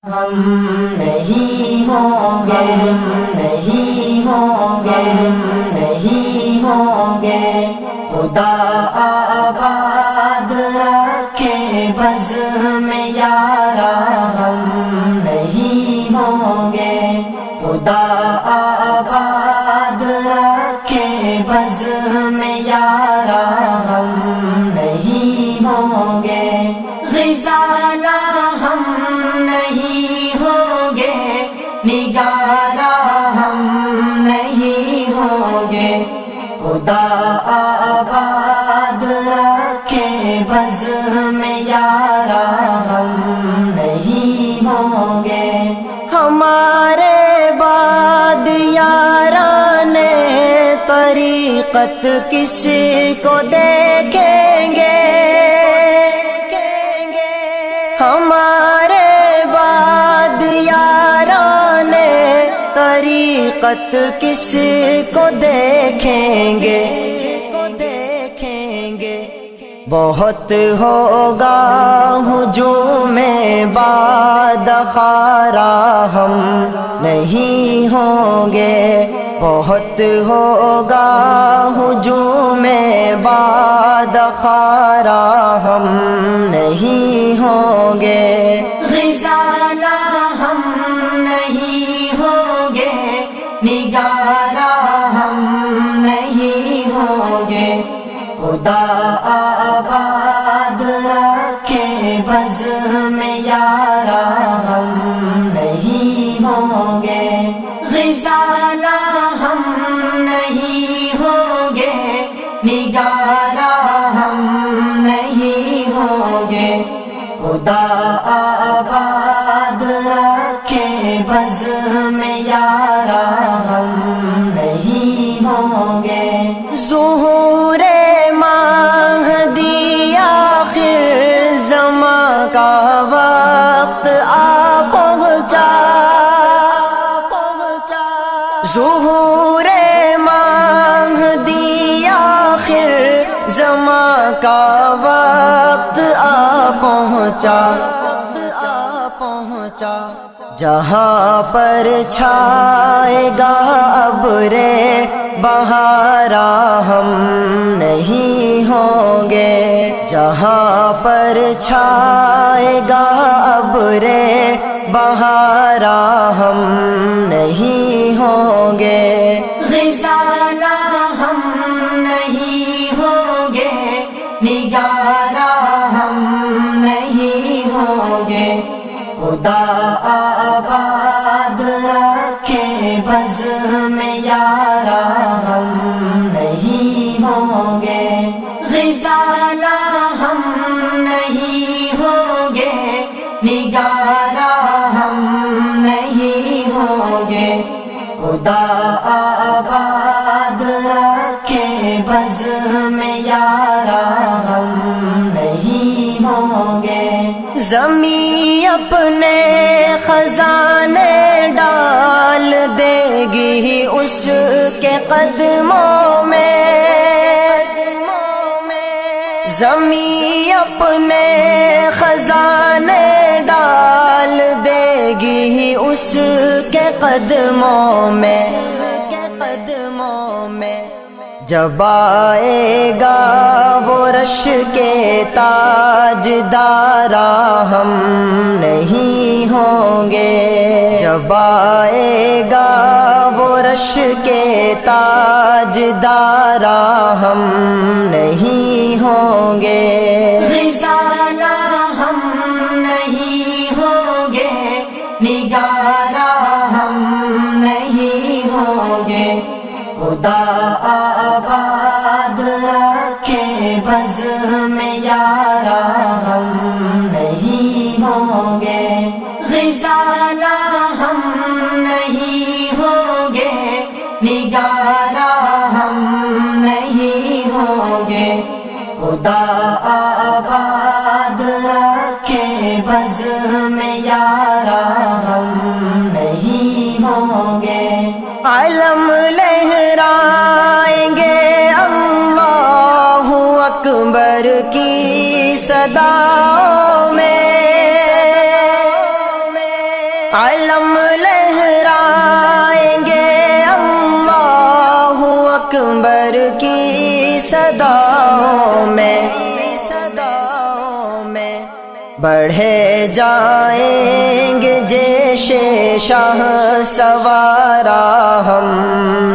ہم نہیں ہوں گے، نہیں ہوں گے، نہیں ہوں گے، خدا آباد رکھے بزم میں یارا ہم نہیں ہوں گے، خدا آباد رکھے بزم میں یارا ہم نہیں ہوں گے، غزالہ ہم نہیں ہوں گے، نگارا ہم نہیں ہوں گے، خدا آباد رکھے بزم میں یارا ہم نہیں ہوں گے، ہمارے بعد یاران طریقت کس کو دیکھیں گے، ہمارے بعد یاران طریقت کس کو دیکھیں گے، بہت ہوگا ہجوم باد خارا ہم نہیں ہوں گے، بہت ہوگا ہجوم باد خارا ہم نہیں ہوں گے، غزالہ ہم نہیں ہوں گے، نگارا ہم نہیں ہوں گے، خدا آباد رکھے بزم میں یارا ہم نہیں ہوں گے، غزالہ ہم نہیں ہوں گے، نگارا ہم نہیں ہوں گے، خدا آباد رکھے بزم میں یارا ہم نہیں ہوں گے، ظہور مہدی آخر زمان کا وقت آ پہنچا، ظہور مہدی آخر زمان کا وقت آ پہنچا، جہاں پر چھائے گا ابر بہارا ہم نہیں ہوں گے، جہاں پر چھائے گا ابر بہارا ہم نہیں ہوں گے، غزالہ ہم نہیں ہوں گے، نگارا ہم نہیں ہوں گے، خدا آباد رکھے بزم میں یارا ہم نہیں ہوں گے، غزالہ ہم نہیں ہوں گے، نگارا ہم نہیں ہوں گے، خدا آباد رکھے بزم میں یارا ہم نہیں ہوں گے، زمین اپنے خزانے ڈال دے گی اس کے قدموں میں، زمین اپنے خزانے ڈال دے گی اس کے قدموں میں، جب آئے گا وہ رش کے تاج دارا ہم نہیں ہوں گے، جب آئے گا وہ رش کے تاج دارا ہم نہیں ہوں گے، غزالہ ہم نہیں ہوں گے، نگارا ہم نہیں ہوں گے، خدا آباد رکھے بزم میں یارا ہم نہیں ہوں گے، غزالہ ہم نہیں ہوں گے، نگارا ہم نہیں ہوں گے، خدا آباد رکھے بزم میں یارا ہم نہیں ہوں گے، علم لہرائیں گے اللہ اکبر کی صداؤں میں، علم لہرائیں گے اللہ اکبر کی صداؤں میں، بڑھے جائیں گے جیش شاہ سوارا ہم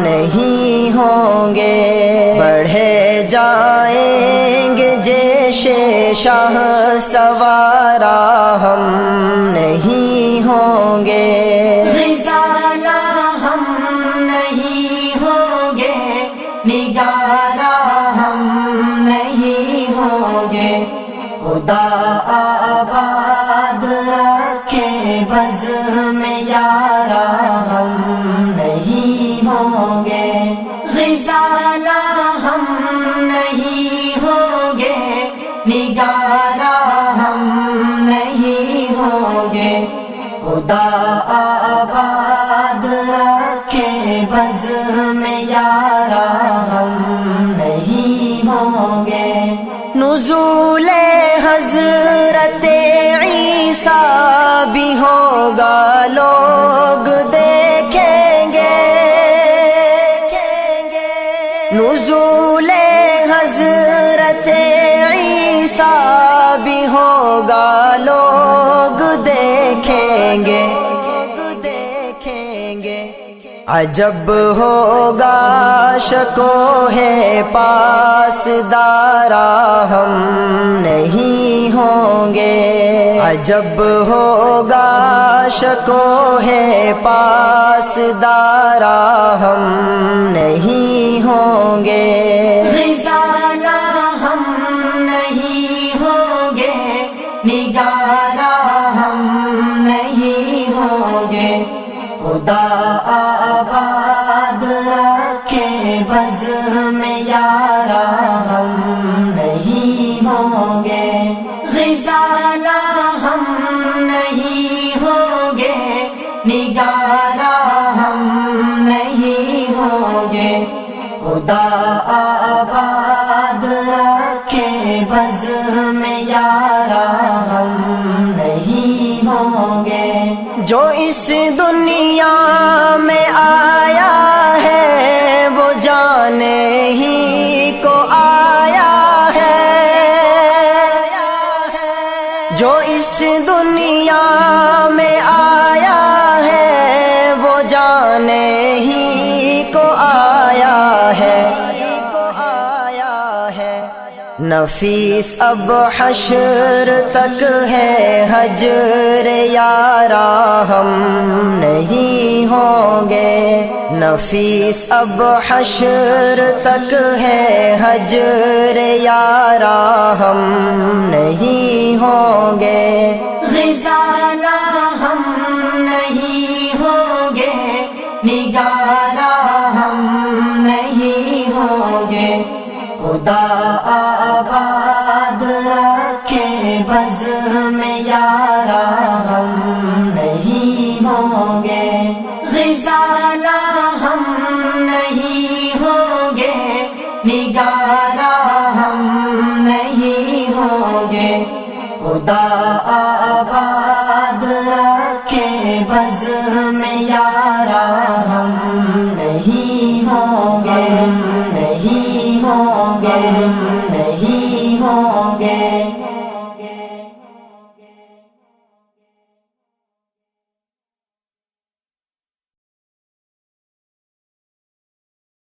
نہیں ہوں گے، بڑھے جائیں گے جیش شاہ سوارا ہم نہیں ہوں گے، غزالہ ہم نہیں ہوں گے، نگارہ ہم نہیں ہوں گے، خدا آباد رکھے بزم یارا ہم نہیں ہوں گے، غزالہ ہم نہیں ہوں گے، نگارہ ہم نہیں ہوں گے، خدا آباد رکھے بزم یارا ہم نہیں ہوں گے، نزول حضرت عیسیٰ بھی ہوگا لوگ دیکھیں گے، نزول حضرت عیسیٰ بھی ہوگا لوگ دیکھیں گے، عجب ہوگا شکو ہے پاس دارا ہم نہیں ہوں گے، عجب ہوگا شکو ہے پاس دارا ہم نہیں ہوں گے، غزالہ ہم نہیں ہوں گے، نگارہ ہم نہیں ہوں گے، خدا آباد رکھے بزم یارا ہم نہیں ہوں گے، غزالہ ہم نہیں ہوں گے، نگارہ ہم نہیں ہوں گے، خدا آباد رکھے بزم یارا ہم نہیں ہوں گے، جو اس دنیا میں آیا ہے وہ جانے ہی کو آیا ہے، جو اس دنیا میں آیا ہے وہ جانے ہی کو آیا ہے، نفیس اب حشر تک ہے حجر یارا ہم نہیں ہوں گے، نفیس اب حشر تک ہے حجر یارا ہم نہیں ہوں گے،